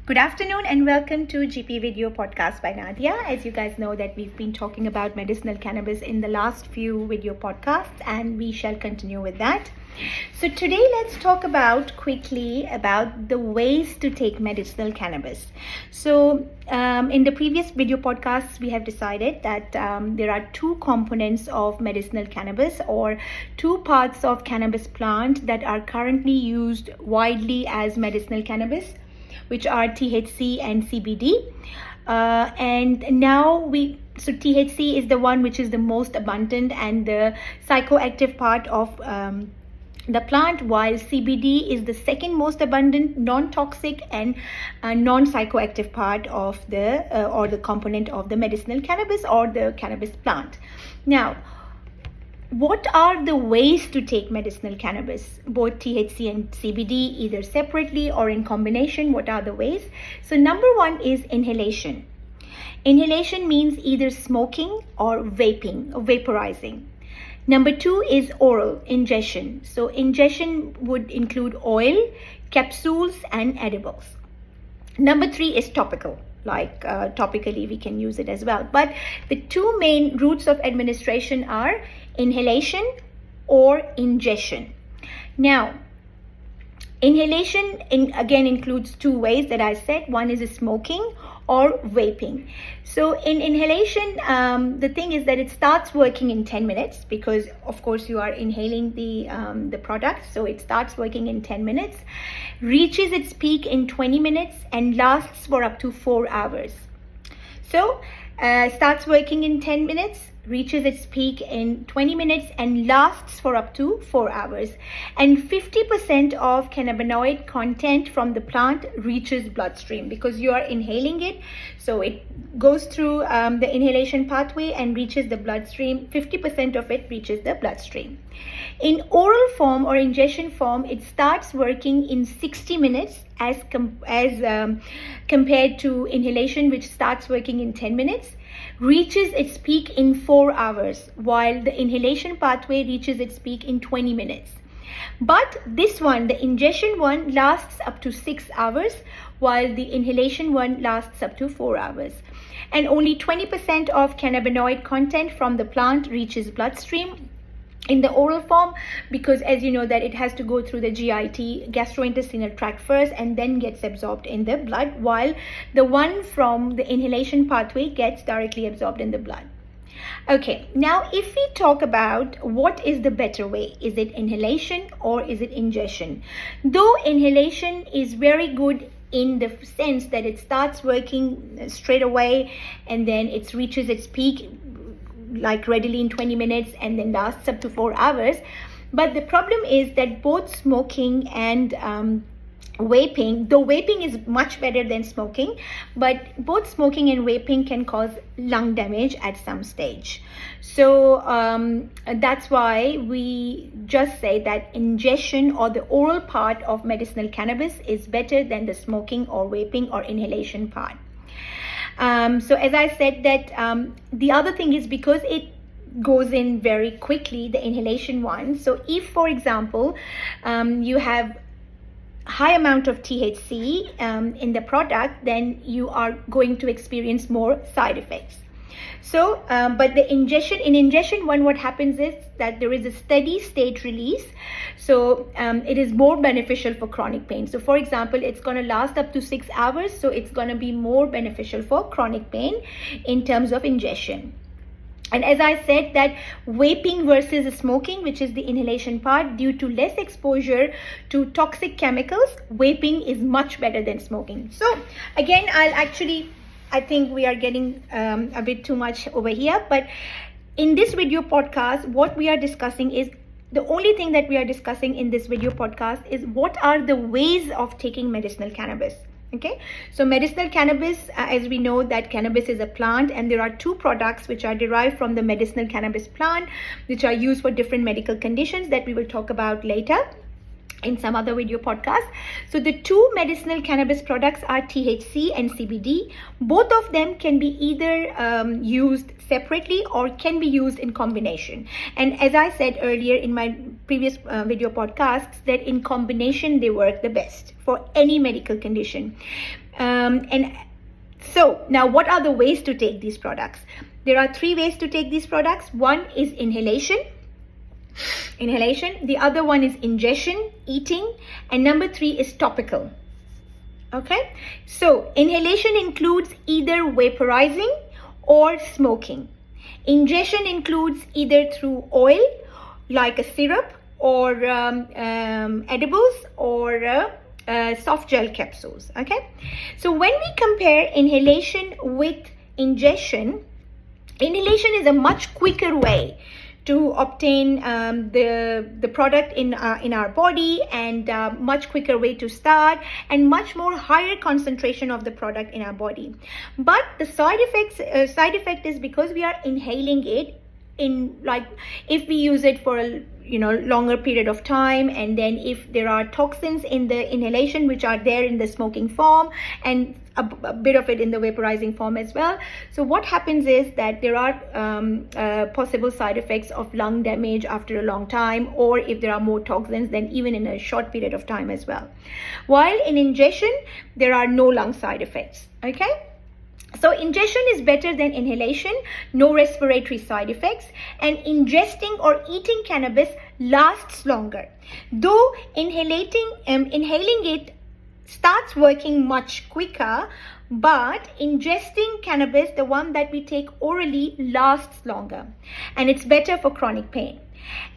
Good afternoon and welcome to GP Video Podcast by Nadia. As you guys know that we've been talking about medicinal cannabis in the last few video podcasts and we shall continue with that. So today let's talk quickly about the ways to take medicinal cannabis. So in the previous video podcasts we have decided that there are two components of medicinal cannabis or two parts of cannabis plant that are currently used widely as medicinal cannabis, which are THC and CBD. And now so THC is the one which is the most abundant and the psychoactive part of the plant, while CBD is the second most abundant, non-toxic and non-psychoactive part of the component of the medicinal cannabis or the cannabis plant. Now, what are the ways to take medicinal cannabis, both THC and CBD, either separately or in combination? What are the ways? So number one is inhalation. Inhalation means either smoking or vaping or vaporizing. Number two is oral ingestion. So ingestion would include oil, capsules and edibles. Number three is topical. Like topically we can use it as well. But the two main routes of administration are inhalation or ingestion. Now, inhalation again includes two ways that I said. One is smoking or vaping. So in inhalation, the thing is that it starts working in 10 minutes because of course you are inhaling the product. So it starts working in 10 minutes, reaches its peak in 20 minutes and lasts for up to 4 hours. So starts working in 10 minutes, reaches its peak in 20 minutes and lasts for up to 4 hours. And 50% of cannabinoid content from the plant reaches bloodstream because you are inhaling it. So it goes through the inhalation pathway and reaches the bloodstream. 50% of it reaches the bloodstream. In oral form or ingestion form, it starts working in 60 minutes as compared to inhalation, which starts working in 10 minutes, reaches its peak in 4 hours, while the inhalation pathway reaches its peak in 20 minutes. But this one, the ingestion one, lasts up to 6 hours, while the inhalation one lasts up to 4 hours. And only 20% of cannabinoid content from the plant reaches bloodstream in the oral form, because as you know that it has to go through the GIT, gastrointestinal tract first, and then gets absorbed in the blood, while the one from the inhalation pathway gets directly absorbed in the blood. Okay, now if we talk about what is the better way, is it inhalation or is it ingestion? Though inhalation is very good in the sense that it starts working straight away and then it reaches its peak like readily in 20 minutes and then lasts up to 4 hours. But the problem is that both smoking and vaping, though vaping is much better than smoking, but both smoking and vaping can cause lung damage at some stage. So that's why we just say that ingestion or the oral part of medicinal cannabis is better than the smoking or vaping or inhalation part. So as I said that the other thing is because it goes in very quickly, the inhalation one. So if, for example, you have high amount of THC in the product, then you are going to experience more side effects. So, but in ingestion one, what happens is that there is a steady state release. So it is more beneficial for chronic pain. So for example, it's going to last up to 6 hours. So it's going to be more beneficial for chronic pain in terms of ingestion. And as I said that vaping versus smoking, which is the inhalation part, due to less exposure to toxic chemicals, vaping is much better than smoking. So again, I think we are getting a bit too much over here. But in this video podcast, what we are discussing is the only thing that we are discussing in this video podcast is what are the ways of taking medicinal cannabis. Okay, so medicinal cannabis, as we know that cannabis is a plant and there are two products which are derived from the medicinal cannabis plant, which are used for different medical conditions that we will talk about later. in some other video podcast. So the two medicinal cannabis products are THC and CBD. Both of them can be either used separately or can be used in combination. And as I said earlier in my previous video podcasts, that in combination they work the best for any medical condition. And so now, what are the ways to take these products? There are 3 ways to take these products. One is inhalation. The other one is ingestion, eating, and number 3 is topical. Okay, so inhalation includes either vaporizing or smoking. Ingestion includes either through oil, like a syrup, or edibles, or soft gel capsules. Okay, so when we compare inhalation with ingestion, inhalation is a much quicker way to obtain the product in our body, and much quicker way to start, and much more higher concentration of the product in our body. But the side effect is because we are inhaling it in, like, if we use it for a longer period of time, and then if there are toxins in the inhalation which are there in the smoking form, and a bit of it in the vaporizing form as well. So what happens is that there are possible side effects of lung damage after a long time, or if there are more toxins, then even in a short period of time as well. While in ingestion, there are no lung side effects. Okay, so ingestion is better than inhalation, no respiratory side effects, and ingesting or eating cannabis lasts longer. Though inhaling it starts working much quicker, but ingesting cannabis, the one that we take orally, lasts longer, and it's better for chronic pain.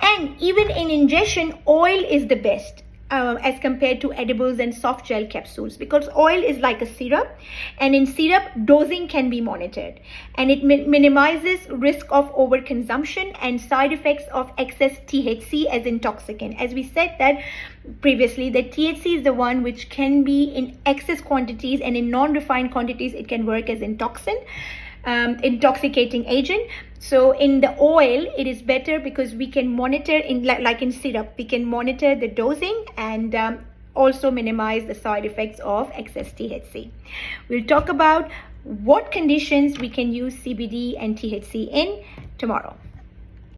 And even in ingestion, oil is the best as compared to edibles and soft gel capsules, because oil is like a syrup, and in syrup dosing can be monitored, and it minimizes risk of overconsumption and side effects of excess THC as intoxicant. As we said that previously, that THC is the one which can be in excess quantities, and in non-refined quantities it can work as intoxicating agent. So in the oil, it is better because we can monitor, like in syrup, we can monitor the dosing and also minimize the side effects of excess THC. We'll talk about what conditions we can use CBD and THC in tomorrow.